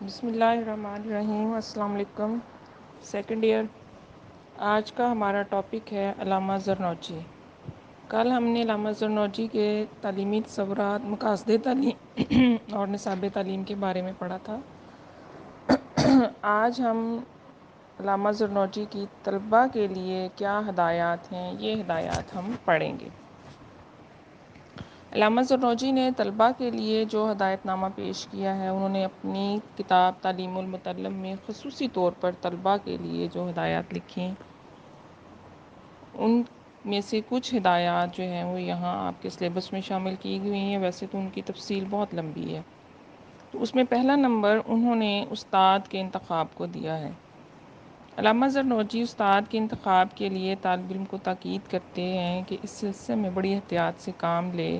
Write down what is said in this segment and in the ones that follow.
بسم اللہ الرحمن الرحیم۔ السلام علیکم سیکنڈ ایئر۔ آج کا ہمارا ٹاپک ہے علامہ زرنوجی۔ کل ہم نے علامہ زرنوجی کے تعلیمی تصورات، مقاصد تعلیم اور نصاب تعلیم کے بارے میں پڑھا تھا۔ آج ہم علامہ زرنوجی کی طلباء کے لیے کیا ہدایات ہیں، یہ ہدایات ہم پڑھیں گے۔ علامہ زرنوجی نے طلباء کے لیے جو ہدایت نامہ پیش کیا ہے، انہوں نے اپنی کتاب تعلیم المتعلم میں خصوصی طور پر طلباء کے لیے جو ہدایات لکھی، ان میں سے کچھ ہدایات جو ہیں وہ یہاں آپ کے سلیبس میں شامل کی ہوئی ہیں۔ ویسے تو ان کی تفصیل بہت لمبی ہے، تو اس میں پہلا نمبر انہوں نے استاد کے انتخاب کو دیا ہے۔ علامہ زرنوجی استاد کے انتخاب کے لیے طالب علم کو تاکید کرتے ہیں کہ اس سلسلے میں بڑی احتیاط سے کام لے،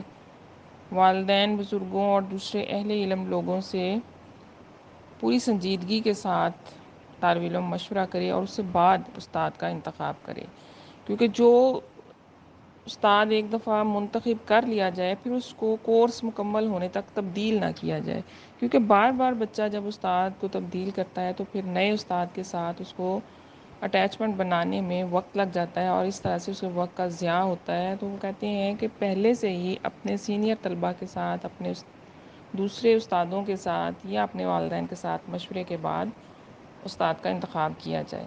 والدین، بزرگوں اور دوسرے اہل علم لوگوں سے پوری سنجیدگی کے ساتھ طالب علم مشورہ کرے اور اس سے بعد استاد کا انتخاب کرے، کیونکہ جو استاد ایک دفعہ منتخب کر لیا جائے پھر اس کو کورس مکمل ہونے تک تبدیل نہ کیا جائے، کیونکہ بار بار بچہ جب استاد کو تبدیل کرتا ہے تو پھر نئے استاد کے ساتھ اس کو اٹیچمنٹ بنانے میں وقت لگ جاتا ہے اور اس طرح سے اس کے وقت کا ضیاع ہوتا ہے۔ تو وہ کہتے ہیں کہ پہلے سے ہی اپنے سینئر طلباء کے ساتھ، اپنے دوسرے استادوں کے ساتھ یا اپنے والدین کے ساتھ مشورے کے بعد استاد کا انتخاب کیا جائے،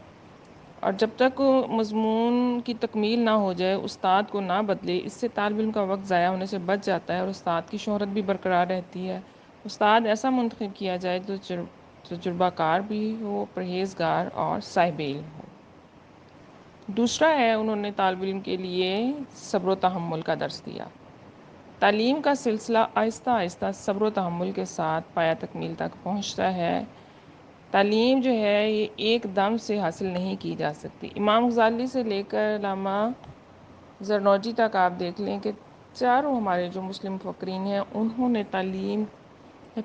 اور جب تک مضمون کی تکمیل نہ ہو جائے استاد کو نہ بدلے۔ اس سے طالب علم کا وقت ضائع ہونے سے بچ جاتا ہے اور استاد کی شہرت بھی برقرار رہتی ہے۔ استاد ایسا منتخب کیا جائے جو تجربہ کار بھی ہو، پرہیزگار اور صاحب علم ہو۔ دوسرا ہے، انہوں نے طالب علم کے لیے صبر و تحمل کا درس دیا۔ تعلیم کا سلسلہ آہستہ آہستہ صبر و تحمل کے ساتھ پایہ تکمیل تک پہنچتا ہے۔ تعلیم جو ہے یہ ایک دم سے حاصل نہیں کی جا سکتی۔ امام غزالی سے لے کر علامہ زرنوجی تک آپ دیکھ لیں کہ چاروں ہمارے جو مسلم مفکرین ہیں، انہوں نے تعلیم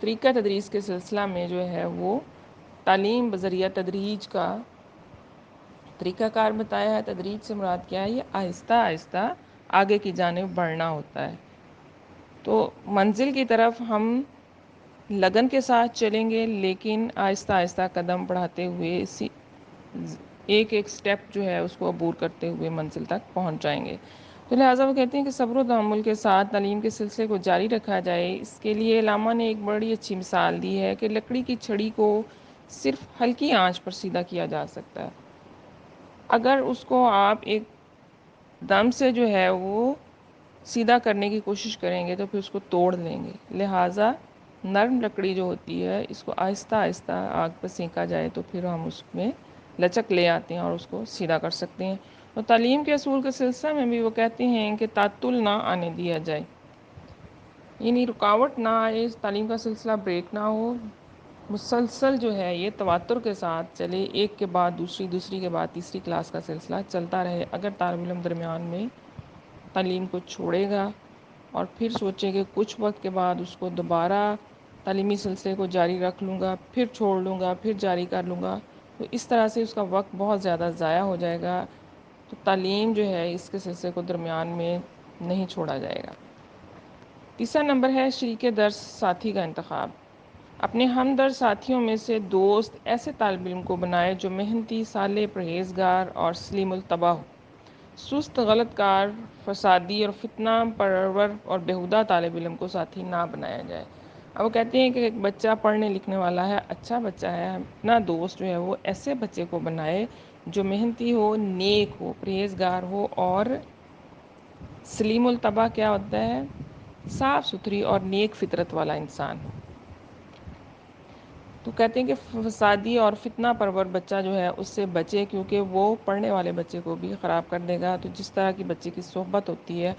طریقہ تدریس کے سلسلہ میں جو ہے وہ تعلیم بذریعہ تدریج کا طریقہ کار بتایا ہے۔ تدریج سے مراد کیا ہے؟ یہ آہستہ آہستہ آگے کی جانب بڑھنا ہوتا ہے۔ تو منزل کی طرف ہم لگن کے ساتھ چلیں گے، لیکن آہستہ آہستہ قدم بڑھاتے ہوئے ایک ایک سٹیپ جو ہے اس کو عبور کرتے ہوئے منزل تک پہنچ جائیں گے۔ تو لہٰذا وہ کہتے ہیں کہ صبر و تحمل کے ساتھ تعلیم کے سلسلے کو جاری رکھا جائے۔ اس کے لیے علامہ نے ایک بڑی اچھی مثال دی ہے کہ لکڑی کی چھڑی کو صرف ہلکی آنچ پر سیدھا کیا جا سکتا ہے، اگر اس کو آپ ایک دم سے جو ہے وہ سیدھا کرنے کی کوشش کریں گے تو پھر اس کو توڑ دیں گے۔ لہٰذا نرم لکڑی جو ہوتی ہے اس کو آہستہ آہستہ آگ پر سینکا جائے تو پھر ہم اس میں لچک لے آتے ہیں اور اس کو سیدھا کر سکتے ہیں۔ اور تعلیم کے اصول کے سلسلے میں بھی وہ کہتے ہیں کہ تعطل نہ آنے دیا جائے، یعنی رکاوٹ نہ آئے، تعلیم کا سلسلہ بریک نہ ہو، مسلسل جو ہے یہ تواتر کے ساتھ چلے، ایک کے بعد دوسری، دوسری کے بعد تیسری کلاس کا سلسلہ چلتا رہے۔ اگر طالب علم درمیان میں تعلیم کو چھوڑے گا اور پھر سوچے کہ کچھ وقت کے بعد اس کو دوبارہ تعلیمی سلسلے کو جاری رکھ لوں گا، پھر چھوڑ لوں گا، پھر جاری کر لوں گا، تو اس طرح سے اس کا وقت بہت زیادہ ضائع ہو جائے گا۔ تو تعلیم جو ہے اس کے سلسلے کو درمیان میں نہیں چھوڑا جائے گا۔ تیسرا نمبر ہے شریک درس ساتھی کا انتخاب۔ اپنے ہمدرد ساتھیوں میں سے دوست ایسے طالب علم کو بنائے جو محنتی، صالح، پرہیزگار اور سلیم الطبع ہو۔ سست، غلط کار، فسادی اور فتنہ پرور اور بیہودہ طالب علم کو ساتھی نہ بنایا جائے۔ اب وہ کہتے ہیں کہ ایک بچہ پڑھنے لکھنے والا ہے، اچھا بچہ ہے، اپنا دوست جو ہے وہ ایسے بچے کو بنائے جو محنتی ہو، نیک ہو، پرہیزگار ہو اور سلیم الطبع کیا ہوتا ہے؟ صاف ستھری اور نیک فطرت والا انسان ہو۔ تو کہتے ہیں کہ فسادی اور فتنہ پرور بچہ جو ہے اس سے بچے، کیونکہ وہ پڑھنے والے بچے کو بھی خراب کر دے گا۔ تو جس طرح کی بچے کی صحبت ہوتی ہے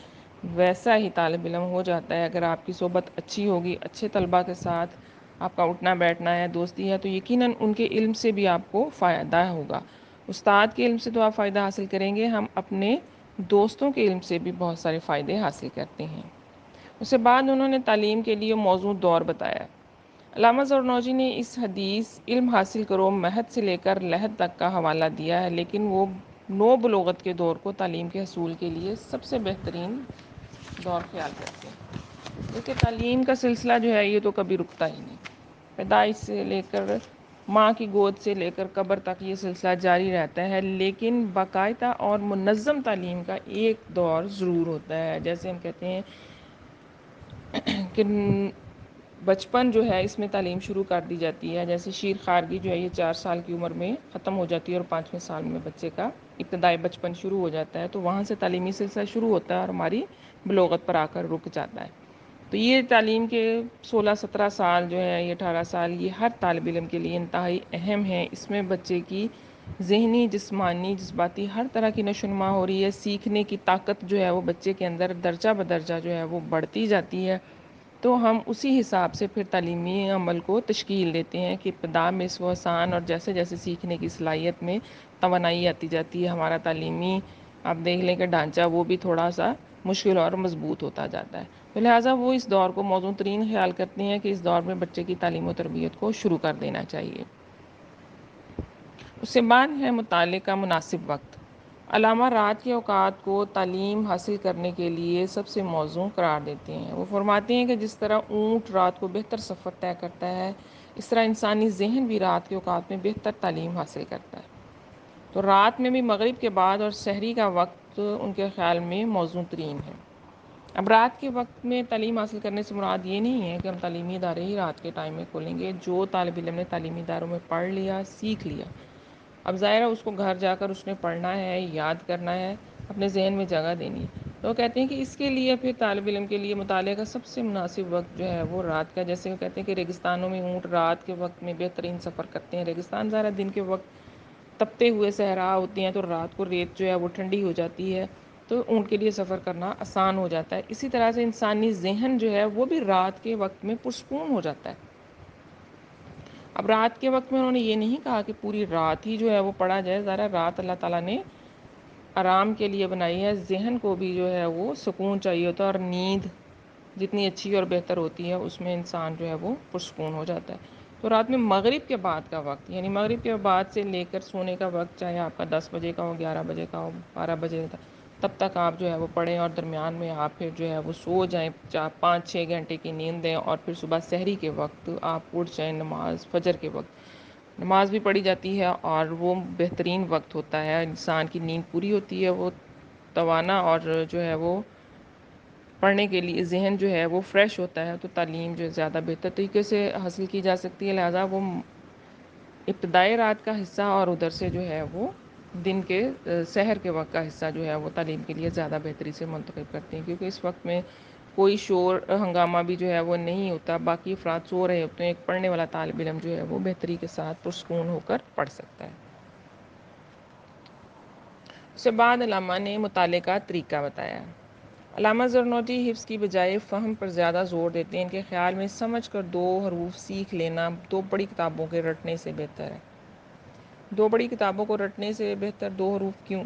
ویسا ہی طالب علم ہو جاتا ہے۔ اگر آپ کی صحبت اچھی ہوگی، اچھے طلباء کے ساتھ آپ کا اٹھنا بیٹھنا ہے، دوستی ہے، تو یقیناً ان کے علم سے بھی آپ کو فائدہ ہوگا۔ استاد کے علم سے تو آپ فائدہ حاصل کریں گے، ہم اپنے دوستوں کے علم سے بھی بہت سارے فائدے حاصل کرتے ہیں۔ اس کے بعد انہوں نے تعلیم کے لیے موزوں دور بتایا۔ علامہ زرنوجی نے اس حدیث علم حاصل کرو مہد سے لے کر لحد تک کا حوالہ دیا ہے، لیکن وہ نو بلوغت کے دور کو تعلیم کے حصول کے لیے سب سے بہترین دور خیال کرتے ہیں، کیونکہ تعلیم کا سلسلہ جو ہے یہ تو کبھی رکتا ہی نہیں۔ پیدائش سے لے کر ماں کی گود سے لے کر قبر تک یہ سلسلہ جاری رہتا ہے، لیکن باقاعدہ اور منظم تعلیم کا ایک دور ضرور ہوتا ہے. جیسے ہم کہتے ہیں کہ بچپن جو ہے اس میں تعلیم شروع کر دی جاتی ہے. جیسے شیر خارگی جو ہے یہ 4 سال کی عمر میں ختم ہو جاتی ہے اور 5ویں سال میں بچے کا ابتدائی بچپن شروع ہو جاتا ہے، تو وہاں سے تعلیمی سلسلہ شروع ہوتا ہے اور ہماری بلوغت پر آ کر رک جاتا ہے. تو یہ تعلیم کے 16-17 سال جو ہے، یہ 18 سال، یہ ہر طالب علم کے لیے انتہائی اہم ہے. اس میں بچے کی ذہنی، جسمانی، جذباتی ہر طرح کی نشو و نما ہو رہی ہے. سیکھنے کی طاقت جو ہے وہ بچے کے اندر درجہ بدرجہ جو ہے وہ بڑھتی جاتی ہے. تو ہم اسی حساب سے پھر تعلیمی عمل کو تشکیل دیتے ہیں کہ ابتدا میں اس کو آسان، اور جیسے جیسے سیکھنے کی صلاحیت میں توانائی آتی جاتی ہے، ہمارا تعلیمی آپ دیکھ لیں کہ ڈھانچہ وہ بھی تھوڑا سا مشکل اور مضبوط ہوتا جاتا ہے. تو لہٰذا وہ اس دور کو موزوں ترین خیال کرتے ہیں کہ اس دور میں بچے کی تعلیم و تربیت کو شروع کر دینا چاہیے. اس سے بعد ہے مطالعے کا مناسب وقت. علامہ رات کے اوقات کو تعلیم حاصل کرنے کے لیے سب سے موزوں قرار دیتے ہیں. وہ فرماتے ہیں کہ جس طرح اونٹ رات کو بہتر سفر طے کرتا ہے، اس طرح انسانی ذہن بھی رات کے اوقات میں بہتر تعلیم حاصل کرتا ہے. تو رات میں بھی مغرب کے بعد اور سحری کا وقت ان کے خیال میں موزوں ترین ہے. اب رات کے وقت میں تعلیم حاصل کرنے سے مراد یہ نہیں ہے کہ ہم تعلیمی ادارے ہی رات کے ٹائم میں کھولیں گے. جو طالب علم نے تعلیمی اداروں میں پڑھ لیا، سیکھ لیا، اب ظاہر ہے اس کو گھر جا کر اس نے پڑھنا ہے، یاد کرنا ہے، اپنے ذہن میں جگہ دینی ہے. تو وہ کہتے ہیں کہ اس کے لیے پھر طالب علم کے لیے مطالعے کا سب سے مناسب وقت جو ہے وہ رات کا. جیسے وہ کہتے ہیں کہ ریگستانوں میں اونٹ رات کے وقت میں بہترین سفر کرتے ہیں. ریگستان ظاہر دن کے وقت تپتے ہوئے صحرا ہوتی ہیں، تو رات کو ریت جو ہے وہ ٹھنڈی ہو جاتی ہے، تو اونٹ کے لیے سفر کرنا آسان ہو جاتا ہے. اسی طرح سے انسانی ذہن جو ہے وہ بھی رات کے وقت میں پرسکون ہو جاتا ہے. اب رات کے وقت میں انہوں نے یہ نہیں کہا کہ پوری رات ہی جو ہے وہ پڑھا جائے. ذرا رات اللہ تعالیٰ نے آرام کے لیے بنائی ہے. ذہن کو بھی جو ہے وہ سکون چاہیے ہوتا ہے، اور نیند جتنی اچھی اور بہتر ہوتی ہے اس میں انسان جو ہے وہ پرسکون ہو جاتا ہے. تو رات میں مغرب کے بعد کا وقت، یعنی مغرب کے بعد سے لے کر سونے کا وقت، چاہے آپ کا 10 بجے کا ہو، 11 بجے کا ہو، 12 بجے کا، تب تک آپ جو ہے وہ پڑھیں، اور درمیان میں آپ پھر جو ہے وہ سو جائیں. 5-6 گھنٹے کی نیند دیں، اور پھر صبح سحری کے وقت آپ اٹھ جائیں. نماز فجر کے وقت نماز بھی پڑھی جاتی ہے، اور وہ بہترین وقت ہوتا ہے. انسان کی نیند پوری ہوتی ہے، وہ توانا، اور جو ہے وہ پڑھنے کے لیے ذہن جو ہے وہ فریش ہوتا ہے. تو تعلیم جو ہے زیادہ بہتر طریقے سے حاصل کی جا سکتی ہے. لہٰذا وہ ابتدائی رات کا حصہ اور ادھر سے جو ہے وہ دن کے سحر کے وقت کا حصہ جو ہے وہ تعلیم کے لیے زیادہ بہتری سے منتخب کرتے ہیں، کیونکہ اس وقت میں کوئی شور ہنگامہ بھی جو ہے وہ نہیں ہوتا. باقی افراد سو رہے ہوتے ہیں. ایک پڑھنے والا طالب علم جو ہے وہ بہتری کے ساتھ پرسکون ہو کر پڑھ سکتا ہے. اس کے بعد علامہ نے مطالعے کا طریقہ بتایا. علامہ زرنوجی حفظ کی بجائے فہم پر زیادہ زور دیتے ہیں. ان کے خیال میں سمجھ کر 2 حروف سیکھ لینا 2 بڑی کتابوں کے رٹنے سے بہتر ہے. 2 بڑی کتابوں کو رٹنے سے بہتر 2 حروف کیوں؟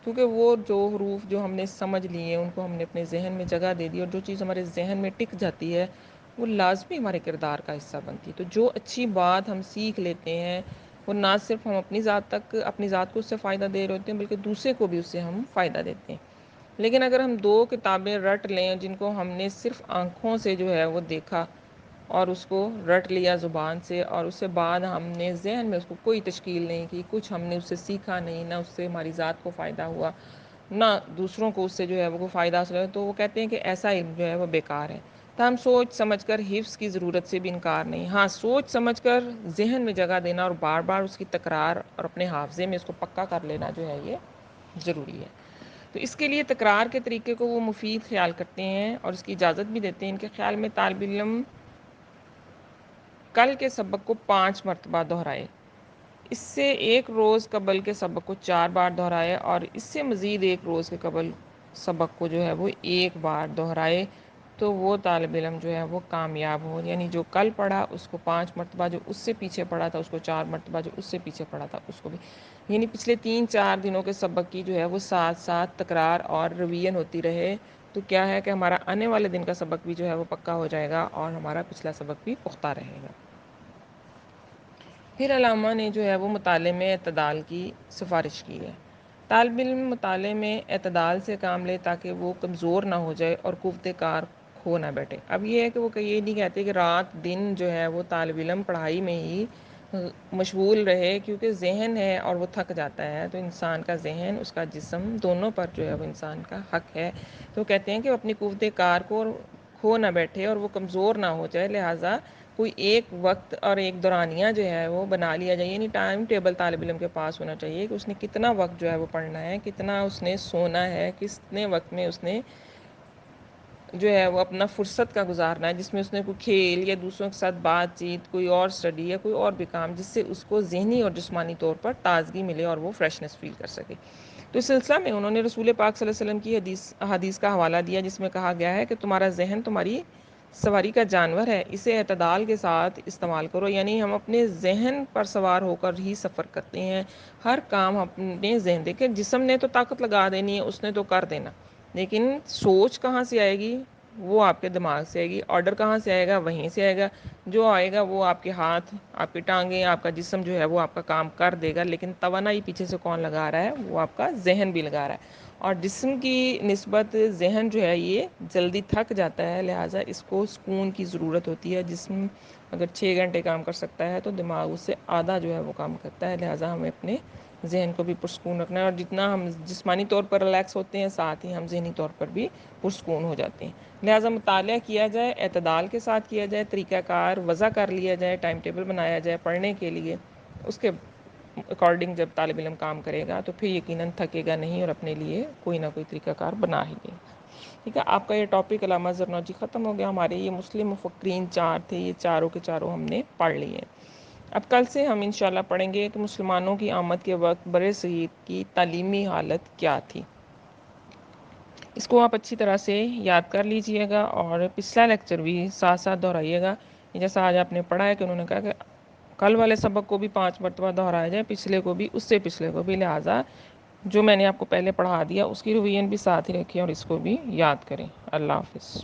کیونکہ وہ جو حروف جو ہم نے سمجھ لیے، ان کو ہم نے اپنے ذہن میں جگہ دے دی، اور جو چیز ہمارے ذہن میں ٹک جاتی ہے وہ لازمی ہمارے کردار کا حصہ بنتی ہے. تو جو اچھی بات ہم سیکھ لیتے ہیں، وہ نہ صرف ہم اپنی ذات کو اس سے فائدہ دے رہے ہوتے ہیں، بلکہ دوسرے کو بھی اس سے ہم فائدہ دیتے ہیں. لیکن اگر ہم 2 کتابیں رٹ لیں جن کو ہم نے صرف آنکھوں سے جو ہے وہ دیکھا اور اس کو رٹ لیا زبان سے، اور اس سے بعد ہم نے ذہن میں اس کو کوئی تشکیل نہیں کی، کچھ ہم نے اس سے سیکھا نہیں، نہ اس سے ہماری ذات کو فائدہ ہوا، نہ دوسروں کو اس سے جو ہے وہ فائدہ حاصل ہوا، تو وہ کہتے ہیں کہ ایسا علم جو ہے وہ بیکار ہے. تو ہم سوچ سمجھ کر حفظ کی ضرورت سے بھی انکار نہیں. ہاں، سوچ سمجھ کر ذہن میں جگہ دینا اور بار بار اس کی تکرار اور اپنے حافظے میں اس کو پکا کر لینا جو ہے یہ ضروری ہے. تو اس کے لیے تکرار کے طریقے کو وہ مفید خیال کرتے ہیں اور اس کی اجازت بھی دیتے ہیں. ان کے خیال میں طالب علم کل کے سبق کو 5 مرتبہ دہرائے، اس سے 1 روز قبل کے سبق کو 4 بار دہرائے، اور اس سے مزید 1 روز کے قبل سبق کو جو ہے وہ 1 بار دہرائے، تو وہ طالب علم جو ہے وہ کامیاب ہو. یعنی جو کل پڑھا اس کو 5 مرتبہ، جو اس سے پیچھے پڑھا تھا اس کو 4 مرتبہ، جو اس سے پیچھے پڑھا تھا اس کو بھی. یعنی پچھلے 3-4 دنوں کے سبق کی جو ہے وہ ساتھ ساتھ تکرار اور ریویژن ہوتی رہے. تو کیا ہے کہ ہمارا آنے والے دن کا سبق بھی جو ہے وہ پکا ہو جائے گا، اور ہمارا پچھلا سبق بھی پختہ رہے گا. پھر علامہ نے جو ہے وہ مطالعے میں اعتدال کی سفارش کی ہے. طالب علم مطالعے میں اعتدال سے کام لے تاکہ وہ کمزور نہ ہو جائے اور قوت کار کھو نہ بیٹھے۔ اب یہ ہے کہ وہ یہ نہیں کہتے کہ رات دن جو ہے وہ طالب علم پڑھائی میں ہی مشغول رہے، کیونکہ ذہن ہے اور وہ تھک جاتا ہے، تو انسان کا ذہن، اس کا جسم، دونوں پر جو ہے وہ انسان کا حق ہے۔ تو کہتے ہیں کہ وہ اپنی قوت کار کو کھو نہ بیٹھے اور وہ کمزور نہ ہو جائے، لہٰذا کوئی ایک وقت اور ایک دورانیہ جو ہے وہ بنا لیا جائے، یعنی ٹائم ٹیبل طالب علم کے پاس ہونا چاہیے کہ اس نے کتنا وقت جو ہے وہ پڑھنا ہے، کتنا اس نے سونا ہے، کتنے وقت میں اس نے جو ہے وہ اپنا فرصت کا گزارنا ہے، جس میں اس نے کوئی کھیل یا دوسروں کے ساتھ بات چیت، کوئی اور اسٹڈی یا کوئی اور بھی کام، جس سے اس کو ذہنی اور جسمانی طور پر تازگی ملے اور وہ فریشنس فیل کر سکے۔ تو اس سلسلہ میں انہوں نے رسول پاک صلی اللہ علیہ وسلم کی حدیث کا حوالہ دیا، جس میں کہا گیا ہے کہ تمہارا ذہن تمہاری سواری کا جانور ہے، اسے اعتدال کے ساتھ استعمال کرو، یعنی ہم اپنے ذہن پر سوار ہو کر ہی سفر کرتے ہیں، ہر کام اپنے ذہن دیکھیں، جسم نے تو طاقت لگا دینی ہے، اس نے تو کر دینا، لیکن سوچ کہاں سے آئے گی؟ وہ آپ کے دماغ سے آئے گی۔ آرڈر کہاں سے آئے گا؟ وہیں سے آئے گا۔ جو آئے گا وہ آپ کے ہاتھ، آپ کی ٹانگیں، آپ کا جسم جو ہے وہ آپ کا کام کر دے گا، لیکن توانائی پیچھے سے کون لگا رہا ہے؟ وہ آپ کا ذہن بھی لگا رہا ہے، اور جسم کی نسبت ذہن جو ہے یہ جلدی تھک جاتا ہے، لہٰذا اس کو سکون کی ضرورت ہوتی ہے۔ جسم اگر 6 گھنٹے کام کر سکتا ہے تو دماغ اس سے آدھا جو ہے وہ کام کرتا ہے، لہٰذا ہمیں اپنے ذہن کو بھی پرسکون رکھنا ہے، اور جتنا ہم جسمانی طور پر ریلیکس ہوتے ہیں، ساتھ ہی ہم ذہنی طور پر بھی پرسکون ہو جاتے ہیں۔ لہٰذا مطالعہ کیا جائے، اعتدال کے ساتھ کیا جائے، طریقہ کار وضع کر لیا جائے، ٹائم ٹیبل بنایا جائے پڑھنے کے لیے، اس کے اکارڈنگ جب طالب علم کام کرے گا تو پھر یقیناً تھکے گا نہیں، اور اپنے لیے کوئی نہ کوئی طریقہ کار بنا ہی دے گا۔ ٹھیک ہے، آپ کا یہ ٹاپک علامہ زرنوجی ختم ہو گیا۔ ہمارے یہ مسلم مفکرین 4 تھے، یہ چاروں کے چاروں ہم نے پڑھ لیے۔ اب کل سے ہم انشاءاللہ پڑھیں گے کہ مسلمانوں کی آمد کے وقت بر صغیر کی تعلیمی حالت کیا تھی۔ اس کو آپ اچھی طرح سے یاد کر لیجئے گا، اور پچھلا لیکچر بھی ساتھ ساتھ دہرائیے گا، جیسا آج آپ نے پڑھا ہے کہ انہوں نے کہا کہ کل والے سبق کو بھی 5 مرتبہ دہرایا جائے، پچھلے کو بھی، اس سے پچھلے کو بھی، لہٰذا جو میں نے آپ کو پہلے پڑھا دیا اس کی ریویژن بھی ساتھ ہی رکھیں اور اس کو بھی یاد کریں۔ اللہ حافظ۔